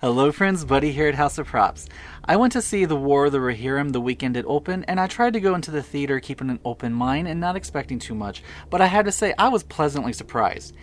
Hello friends, Buddy here at House of Props. I went to see The War of the Rohirrim the weekend it opened, and I tried to go into the theater keeping an open mind and not expecting too much, but I had to say I was pleasantly surprised.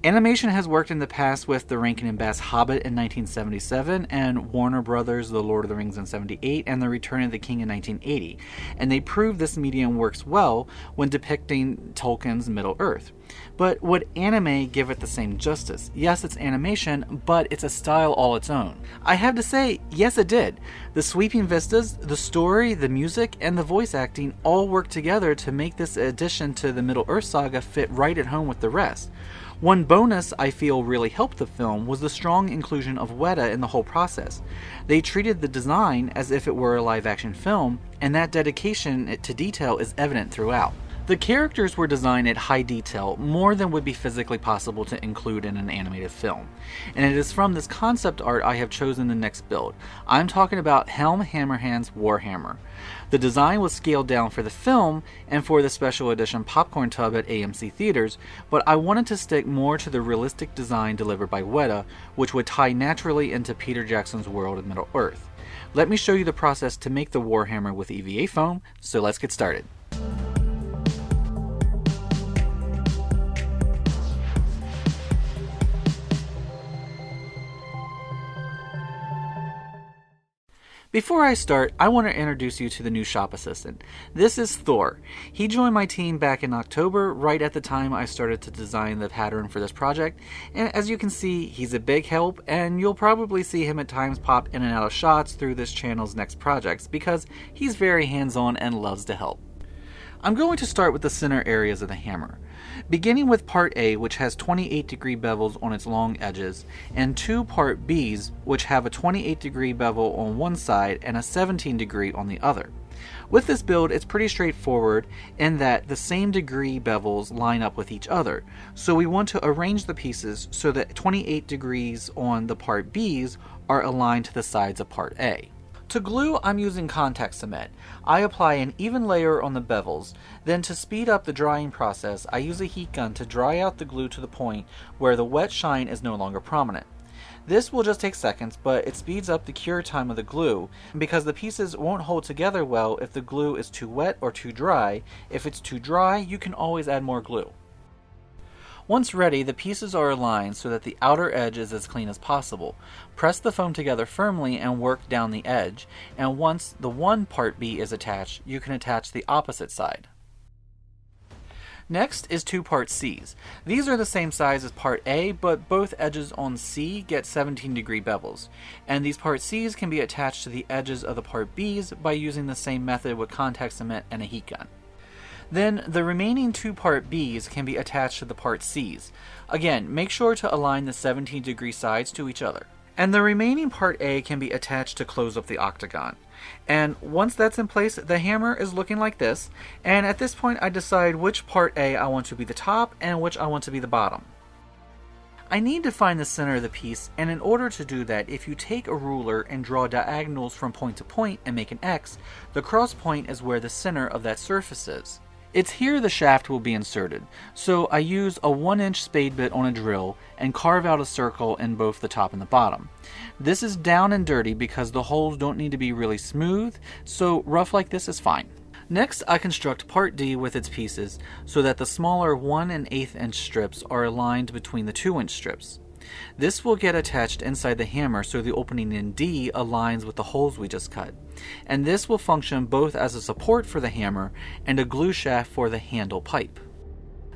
Animation has worked in the past with the Rankin and Bass Hobbit in 1977, and Warner Brothers' The Lord of the Rings in 78, and The Return of the King in 1980, and they proved this medium works well when depicting Tolkien's Middle-earth. But would anime give it the same justice? Yes, it's animation, but it's a style all its own. I have to say, yes it did. The sweeping vistas, the story, the music, and the voice acting all work together to make this addition to the Middle-earth saga fit right at home with the rest. One bonus I feel really helped the film was the strong inclusion of Weta in the whole process. They treated the design as if it were a live-action film, and that dedication to detail is evident throughout. The characters were designed at high detail, more than would be physically possible to include in an animated film. And it is from this concept art I have chosen the next build. I'm talking about Helm Hammerhand's Warhammer. The design was scaled down for the film and for the special edition popcorn tub at AMC theaters, but I wanted to stick more to the realistic design delivered by Weta, which would tie naturally into Peter Jackson's world of Middle-earth. Let me show you the process to make the Warhammer with EVA foam, so let's get started. Before I start, I want to introduce you to the new shop assistant. This is Thor. He joined my team back in October, right at the time I started to design the pattern for this project, and as you can see, he's a big help, and you'll probably see him at times pop in and out of shots through this channel's next projects, because he's very hands-on and loves to help. I'm going to start with the center areas of the hammer. Beginning with part A, which has 28-degree bevels on its long edges, and two part Bs, which have a 28-degree bevel on one side and a 17-degree on the other. With this build, it's pretty straightforward in that the same degree bevels line up with each other, so we want to arrange the pieces so that 28 degrees on the part Bs are aligned to the sides of part A. To glue, I'm using contact cement. I apply an even layer on the bevels. Then to speed up the drying process, I use a heat gun to dry out the glue to the point where the wet shine is no longer prominent. This will just take seconds, but it speeds up the cure time of the glue because the pieces won't hold together well if the glue is too wet or too dry. If it's too dry, you can always add more glue. Once ready, the pieces are aligned so that the outer edge is as clean as possible. Press the foam together firmly and work down the edge, and once the one part B is attached, you can attach the opposite side. Next is two part Cs. These are the same size as part A, but both edges on C get 17-degree bevels, and these part Cs can be attached to the edges of the part Bs by using the same method with contact cement and a heat gun. Then the remaining two part Bs can be attached to the part Cs. Again, make sure to align the 17-degree sides to each other. And the remaining part A can be attached to close up the octagon. And once that's in place, the hammer is looking like this, and at this point I decide which part A I want to be the top and which I want to be the bottom. I need to find the center of the piece, and in order to do that, if you take a ruler and draw diagonals from point to point and make an X, the cross point is where the center of that surface is. It's here the shaft will be inserted, so I use a 1-inch spade bit on a drill and carve out a circle in both the top and the bottom. This is down and dirty because the holes don't need to be really smooth, so rough like this is fine. Next, I construct part D with its pieces so that the smaller 1 1/8 inch strips are aligned between the 2-inch strips. This will get attached inside the hammer so the opening in D aligns with the holes we just cut, and this will function both as a support for the hammer and a glue shaft for the handle pipe.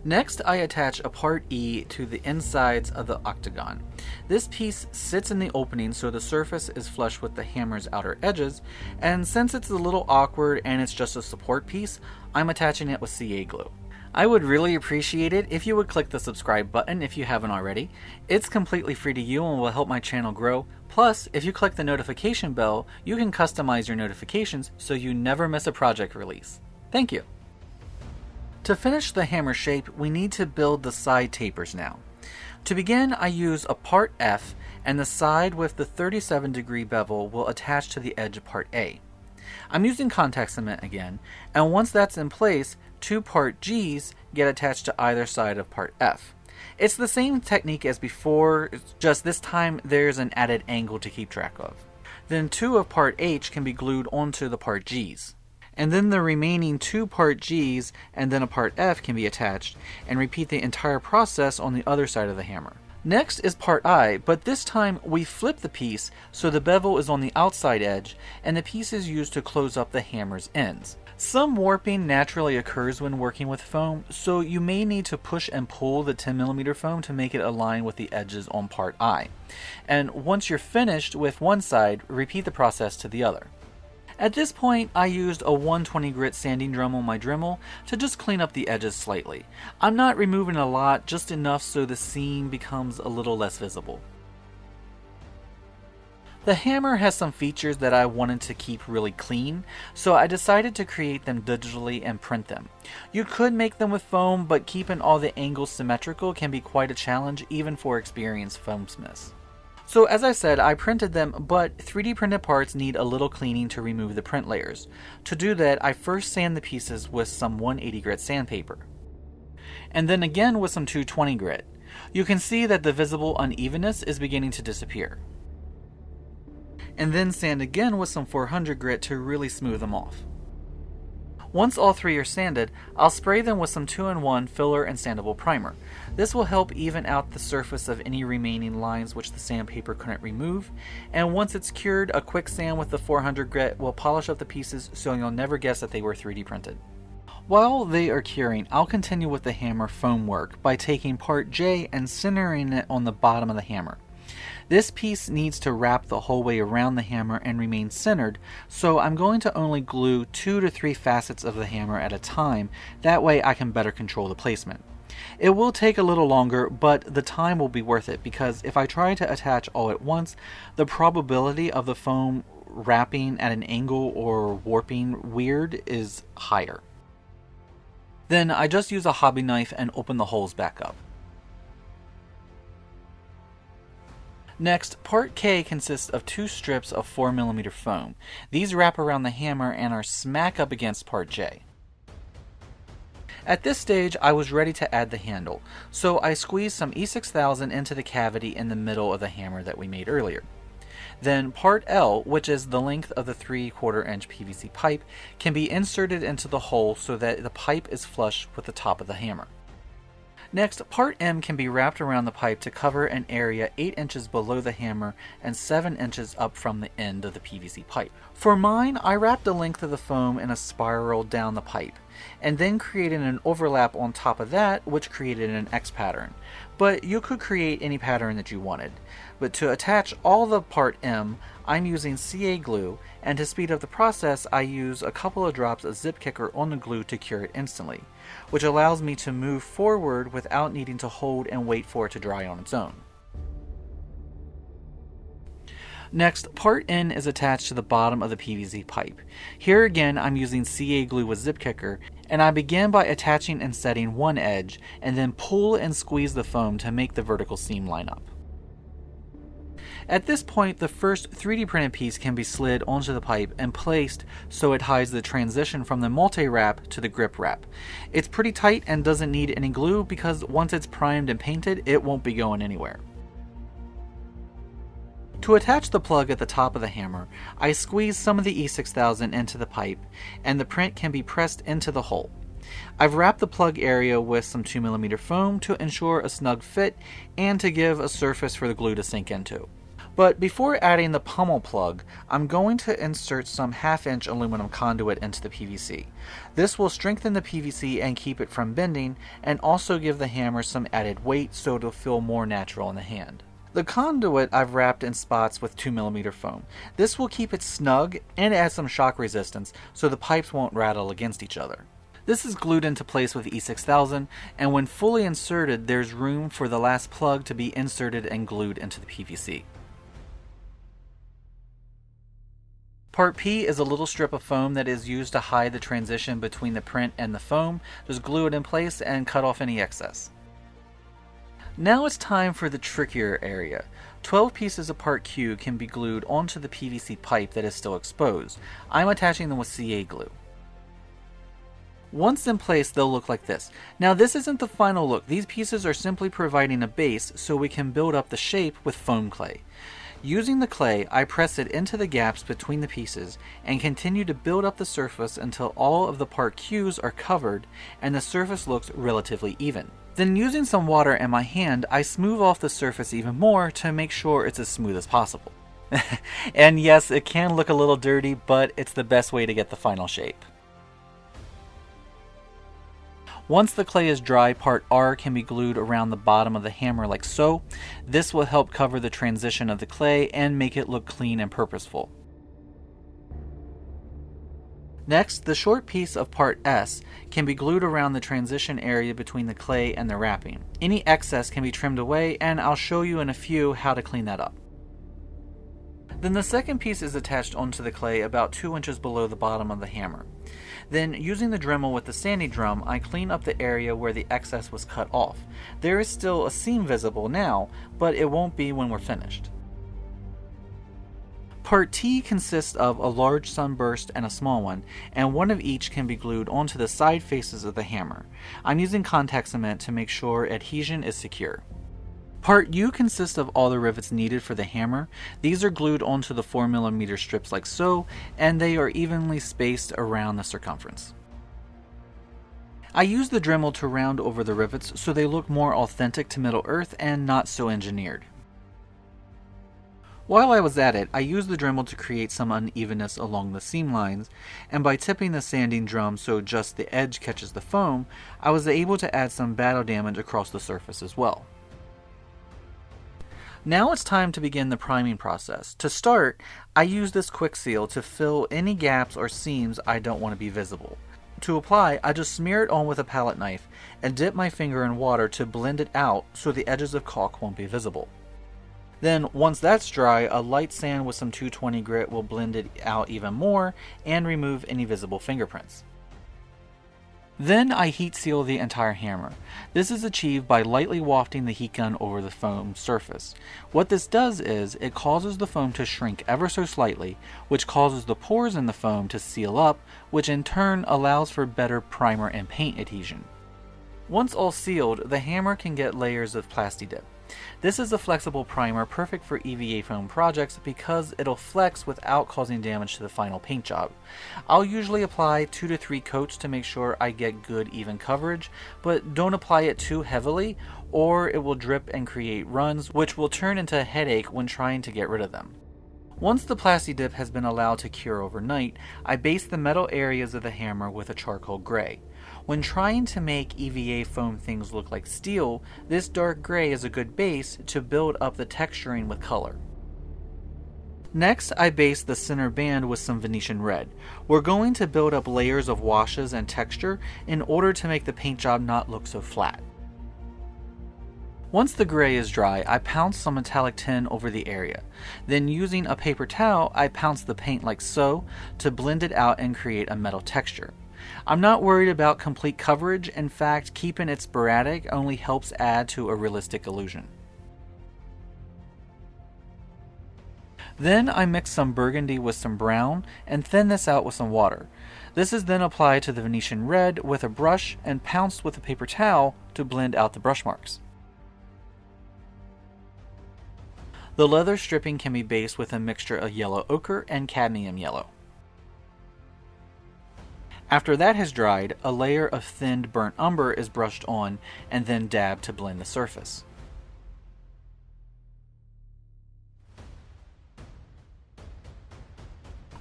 Next, I attach a part E to the insides of the octagon. This piece sits in the opening so the surface is flush with the hammer's outer edges, and since it's a little awkward and it's just a support piece, I'm attaching it with CA glue. I would really appreciate it if you would click the subscribe button if you haven't already. It's completely free to you and will help my channel grow. Plus, if you click the notification bell, you can customize your notifications so you never miss a project release. Thank you. To finish the hammer shape, we need to build the side tapers now. To begin, I use a part F, and the side with the 37-degree bevel will attach to the edge of part A. I'm using contact cement again, and once that's in place, two part Gs get attached to either side of part F. It's the same technique as before, just this time there's an added angle to keep track of. Then 2 of part H can be glued onto the part G's. And then the remaining 2 part G's and then a part F can be attached, and repeat the entire process on the other side of the hammer. Next is part I, but this time we flip the piece so the bevel is on the outside edge, and the piece is used to close up the hammer's ends. Some warping naturally occurs when working with foam, so you may need to push and pull the 10mm foam to make it align with the edges on part I. And once you're finished with one side, repeat the process to the other. At this point, I used a 120 grit sanding drum on my Dremel to just clean up the edges slightly. I'm not removing a lot, just enough so the seam becomes a little less visible. The hammer has some features that I wanted to keep really clean, so I decided to create them digitally and print them. You could make them with foam, but keeping all the angles symmetrical can be quite a challenge even for experienced foamsmiths. So as I said, I printed them, but 3D printed parts need a little cleaning to remove the print layers. To do that, I first sand the pieces with some 180 grit sandpaper, and then again with some 220 grit. You can see that the visible unevenness is beginning to disappear. And then sand again with some 400 grit to really smooth them off. Once all 3 are sanded, I'll spray them with some 2-in-1 filler and sandable primer. This will help even out the surface of any remaining lines which the sandpaper couldn't remove, and once it's cured, a quick sand with the 400 grit will polish up the pieces so you'll never guess that they were 3D printed. While they are curing, I'll continue with the hammer foam work by taking part J and centering it on the bottom of the hammer. This piece needs to wrap the whole way around the hammer and remain centered, so I'm going to only glue 2 to 3 facets of the hammer at a time, that way I can better control the placement. It will take a little longer, but the time will be worth it, because if I try to attach all at once, the probability of the foam wrapping at an angle or warping weird is higher. Then I just use a hobby knife and open the holes back up. Next, part K consists of 2 strips of 4mm foam. These wrap around the hammer and are smack up against part J. At this stage, I was ready to add the handle, so I squeezed some E6000 into the cavity in the middle of the hammer that we made earlier. Then part L, which is the length of the 3/4 inch PVC pipe, can be inserted into the hole so that the pipe is flush with the top of the hammer. Next, part M can be wrapped around the pipe to cover an area 8 inches below the hammer and 7 inches up from the end of the PVC pipe. For mine, I wrapped the length of the foam in a spiral down the pipe, and then created an overlap on top of that, which created an X pattern. But you could create any pattern that you wanted. But to attach all the part M, I'm using CA glue, and to speed up the process, I use a couple of drops of zip kicker on the glue to cure it instantly, which allows me to move forward without needing to hold and wait for it to dry on its own. Next, part N is attached to the bottom of the PVC pipe. Here again, I'm using CA glue with zip kicker, and I begin by attaching and setting one edge, and then pull and squeeze the foam to make the vertical seam line up. At this point, the first 3D printed piece can be slid onto the pipe and placed so it hides the transition from the multi-wrap to the grip wrap. It's pretty tight and doesn't need any glue because once it's primed and painted, it won't be going anywhere. To attach the plug at the top of the hammer, I squeeze some of the E6000 into the pipe, and the print can be pressed into the hole. I've wrapped the plug area with some 2mm foam to ensure a snug fit and to give a surface for the glue to sink into. But before adding the pommel plug, I'm going to insert some 1/2 inch aluminum conduit into the PVC. This will strengthen the PVC and keep it from bending, and also give the hammer some added weight so it'll feel more natural in the hand. The conduit I've wrapped in spots with 2mm foam. This will keep it snug and add some shock resistance so the pipes won't rattle against each other. This is glued into place with E6000, and when fully inserted, there's room for the last plug to be inserted and glued into the PVC. Part P is a little strip of foam that is used to hide the transition between the print and the foam. Just glue it in place and cut off any excess. Now it's time for the trickier area. 12 pieces of part Q can be glued onto the PVC pipe that is still exposed. I'm attaching them with CA glue. Once in place, they'll look like this. Now this isn't the final look, these pieces are simply providing a base so we can build up the shape with foam clay. Using the clay, I press it into the gaps between the pieces and continue to build up the surface until all of the part Qs are covered and the surface looks relatively even. Then using some water in my hand, I smooth off the surface even more to make sure it's as smooth as possible. And yes, it can look a little dirty, but it's the best way to get the final shape. Once the clay is dry, part R can be glued around the bottom of the hammer like so. This will help cover the transition of the clay and make it look clean and purposeful. Next, the short piece of part S can be glued around the transition area between the clay and the wrapping. Any excess can be trimmed away, and I'll show you in a few how to clean that up. Then the second piece is attached onto the clay about 2 inches below the bottom of the hammer. Then, using the Dremel with the sanding drum, I clean up the area where the excess was cut off. There is still a seam visible now, but it won't be when we're finished. Part T consists of a large sunburst and a small one, and one of each can be glued onto the side faces of the hammer. I'm using contact cement to make sure adhesion is secure. Part U consists of all the rivets needed for the hammer. These are glued onto the 4mm strips like so, and they are evenly spaced around the circumference. I use the Dremel to round over the rivets so they look more authentic to Middle Earth and not so engineered. While I was at it, I used the Dremel to create some unevenness along the seam lines, and by tipping the sanding drum so just the edge catches the foam, I was able to add some battle damage across the surface as well. Now it's time to begin the priming process. To start, I use this quick seal to fill any gaps or seams I don't want to be visible. To apply, I just smear it on with a palette knife and dip my finger in water to blend it out so the edges of caulk won't be visible. Then, once that's dry, a light sand with some 220 grit will blend it out even more and remove any visible fingerprints. Then I heat seal the entire hammer. This is achieved by lightly wafting the heat gun over the foam surface. What this does is, it causes the foam to shrink ever so slightly, which causes the pores in the foam to seal up, which in turn allows for better primer and paint adhesion. Once all sealed, the hammer can get layers of Plasti-Dip. This is a flexible primer perfect for EVA foam projects because it'll flex without causing damage to the final paint job. I'll usually apply 2 to 3 coats to make sure I get good even coverage, but don't apply it too heavily or it will drip and create runs, which will turn into a headache when trying to get rid of them. Once the Plasti-Dip has been allowed to cure overnight, I base the metal areas of the hammer with a charcoal gray. When trying to make EVA foam things look like steel, this dark gray is a good base to build up the texturing with color. Next, I base the center band with some Venetian red. We're going to build up layers of washes and texture in order to make the paint job not look so flat. Once the gray is dry, I pounce some metallic tin over the area. Then using a paper towel, I pounce the paint like so to blend it out and create a metal texture. I'm not worried about complete coverage. In fact, keeping it sporadic only helps add to a realistic illusion. Then I mix some burgundy with some brown and thin this out with some water. This is then applied to the Venetian red with a brush and pounced with a paper towel to blend out the brush marks. The leather stripping can be based with a mixture of yellow ochre and cadmium yellow. After that has dried, a layer of thinned burnt umber is brushed on and then dabbed to blend the surface.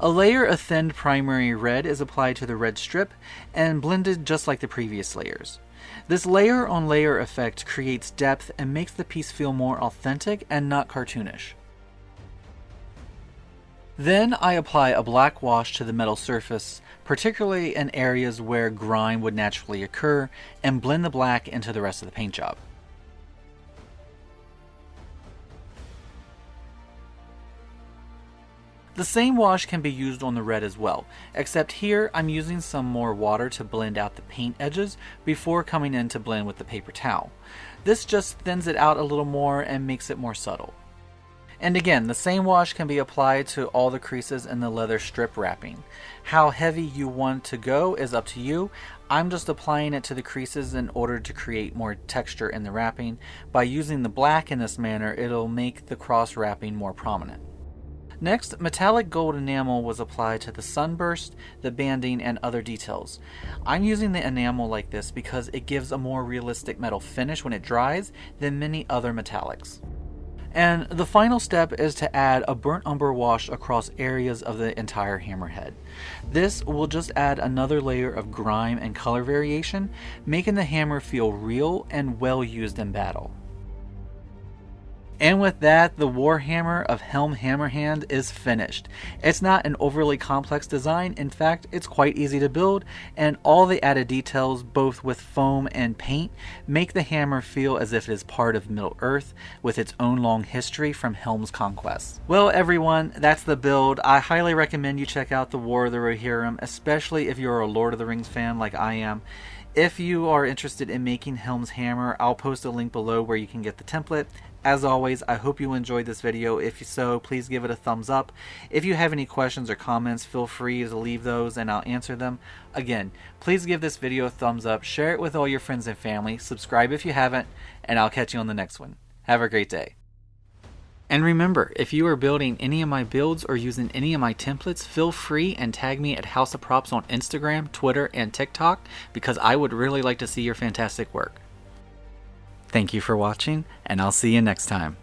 A layer of thinned primary red is applied to the red strip and blended just like the previous layers. This layer on layer effect creates depth and makes the piece feel more authentic and not cartoonish. Then I apply a black wash to the metal surface, particularly in areas where grime would naturally occur, and blend the black into the rest of the paint job. The same wash can be used on the red as well, except here I'm using some more water to blend out the paint edges before coming in to blend with the paper towel. This just thins it out a little more and makes it more subtle. And again, the same wash can be applied to all the creases in the leather strip wrapping. How heavy you want to go is up to you. I'm just applying it to the creases in order to create more texture in the wrapping. By using the black in this manner, it'll make the cross wrapping more prominent. Next, metallic gold enamel was applied to the sunburst, the banding, and other details. I'm using the enamel like this because it gives a more realistic metal finish when it dries than many other metallics. And the final step is to add a burnt umber wash across areas of the entire hammerhead. This will just add another layer of grime and color variation, making the hammer feel real and well used in battle. And with that, the Warhammer of Helm Hammerhand is finished. It's not an overly complex design. In fact, it's quite easy to build, and all the added details, both with foam and paint, make the hammer feel as if it is part of Middle-earth with its own long history from Helm's conquest. Well, everyone, that's the build. I highly recommend you check out the War of the Rohirrim, especially if you're a Lord of the Rings fan like I am. If you are interested in making Helm's hammer, I'll post a link below where you can get the template. As always, I hope you enjoyed this video. If so, please give it a thumbs up. If you have any questions or comments, feel free to leave those and I'll answer them. Again, please give this video a thumbs up, share it with all your friends and family, subscribe if you haven't, and I'll catch you on the next one. Have a great day. And remember, if you are building any of my builds or using any of my templates, feel free and tag me at House of Props on Instagram, Twitter, and TikTok because I would really like to see your fantastic work. Thank you for watching, and I'll see you next time.